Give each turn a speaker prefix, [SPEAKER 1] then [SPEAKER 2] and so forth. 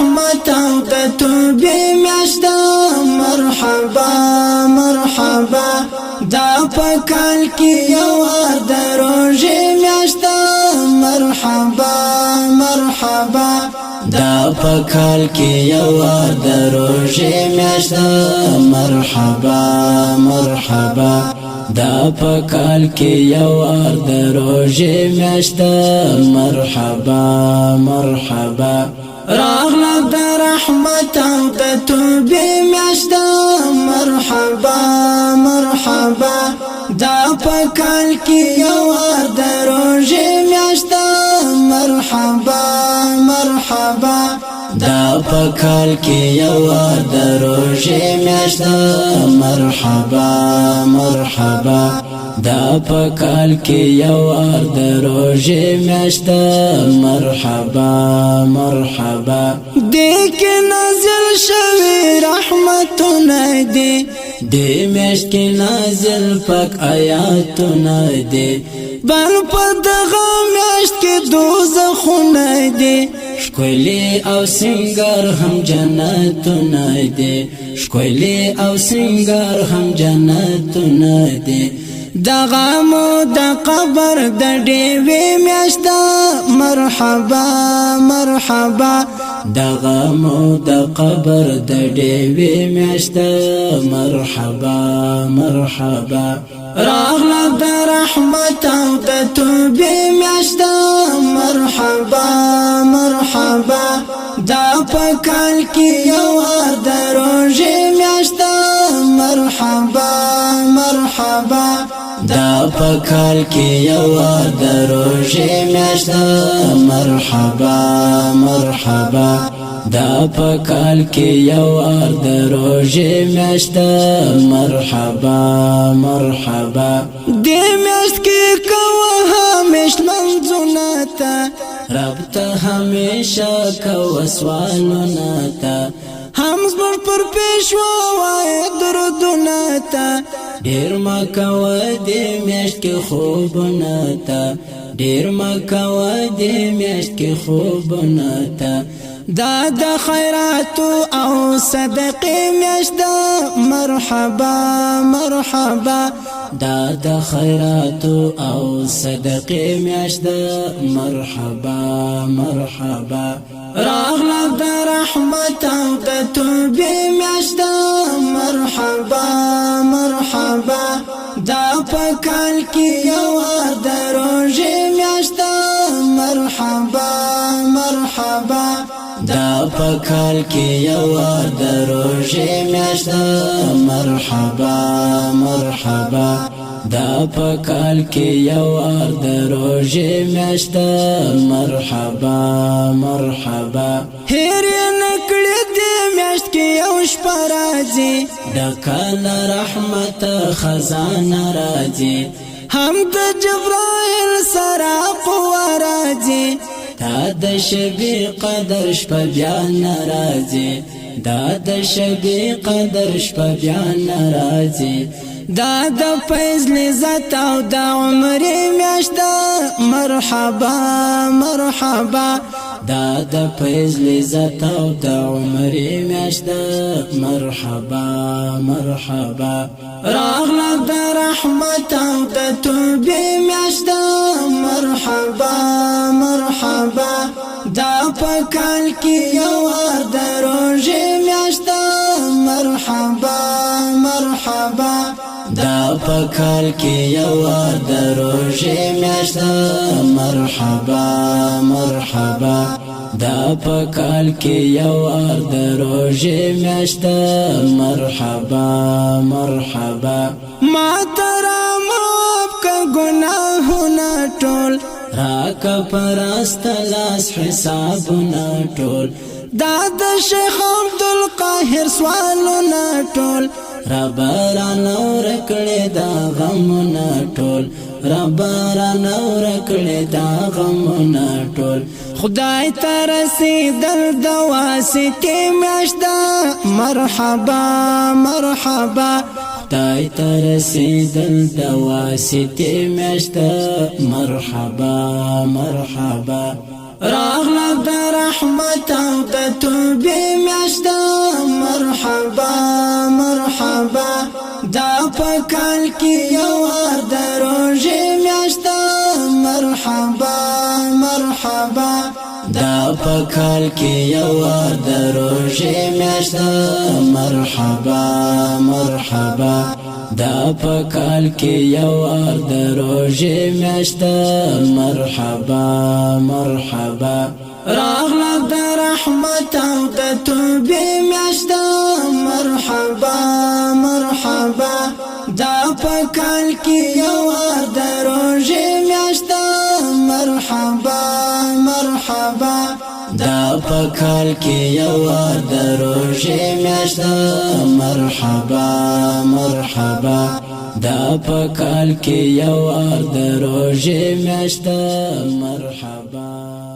[SPEAKER 1] رحمت او د توبې میاشت مرحبا مرحبا دا پکال کې یو د روزې میاشت مرحبا مرحبا دا پکال کې یو د روزې میاشت مرحبا مرحبا دا پکال کې یو د روزې میاشت مرحبا مرحبا راغله د رحمت او د توبې میاشت مرحبا مرحبا دا پکال کې یو د روزې میاشت مرحبا مرحبا دا پکال کې یو د روزې میاشت مرحبا مرحبا دا پکال کې یو د روزې میاشت مرحبا مرحبا دې کې نازل شوی رحمتونه دي دې میاشت کې نازل پاک آیاتونه دي بل په دغه میاشت کې دوزخونه دي ښکلي او سنگار هم جنتونه دي ښکلي او سنگار هم جنتونه دي دغه مو د قبر د ډېوې میاشت مرحبا مرحبا دغه مو د قبر د ډېوې میاشت مرحبا مرحبا راغله د رحمت او د توبې میاشت مرحبا مرحبا دا پکال کې یو د روزې میاشت مرحبا مرحبا دا پکال کې یو د روزې میاشت مرحبا مرحبا دا پکال کې یو د روزې میاشت مرحبا مرحبا دې میاشت کې کوه همیش منځونه ته رب ته همیشه کوه سوالونه ته هم زموږ پر پیشوا وایه درودونه ته ډېر مه کوه دې میاشت کې خوبونه ته ډېر مه کوه دې میاشت کې خوبونه ته دا د خیراتو او صدقې میاشت مرحبا مرحبا دا د خیراتو او صدقې میاشت مرحبا مرحبا راغله د رحمت او د توبې میاشت مرحبا مرحبا دا پکال کې یو د روزې میاشت مرحبا مرحبا دا پکال کې یو د روزې میاشت مرحبا مرحبا دا پکال کې یو د روزې میاشت مرحبا مرحبا هیر نکړې دې میاشت کې یو شپه راځي د کال رحمت خزانه راځي هم د جبرائیل سره قوه راځي دا د شبی قدر شپه بیا ناراضي دا د شبی قدر شپه بیا ناراضي دا د فیض لذت او د عمر میاشت مرحبا مرحبا دا د فیض لذت او د عمر میاشت مرحبا مرحبا راغله د رحمت او د توبې میاشت مرحبا مرحبا دا پکال کې یو د روزې میاشت مرحبا مرحبا دا پکال کې یو د روزې میاشت مرحبا مرحبا دا پکال کې یو د روزې میاشت مرحبا مرحبا ما ترا معاف کا گناهونه ټول راک پرست لاس حسابونه ټول دا د شیخ عبدالقاهر سوالونه ټول رب را نور کړې دا غمونه ټول رب را نور کړې دا غمونه ټول خدای ته رسیدل د واسطې میاشت مرحبا مرحبا خدای ته رسیدل د واسطې میاشت مرحبا مرحبا راغله د رحمت او د توبې میاشت مرحبا مرحبا دا په کال کې یو وار د روژې میاشت مرحبا مرحبا دا په کال کې یو وار د روژې میاشت مرحبا مرحبا دا په کال کې یو وار د روژې میاشت مرحبا مرحبا راغله د رحمت او د توبې میاشت مرحبا مرحبا دا په کال کې یو وار د روژې میاشت مرحبا مرحبا دا په کال کې یو وار د روژې میاشت مرحبا مرحبا دا په کال کې یو وار د روژې میاشت مرحبا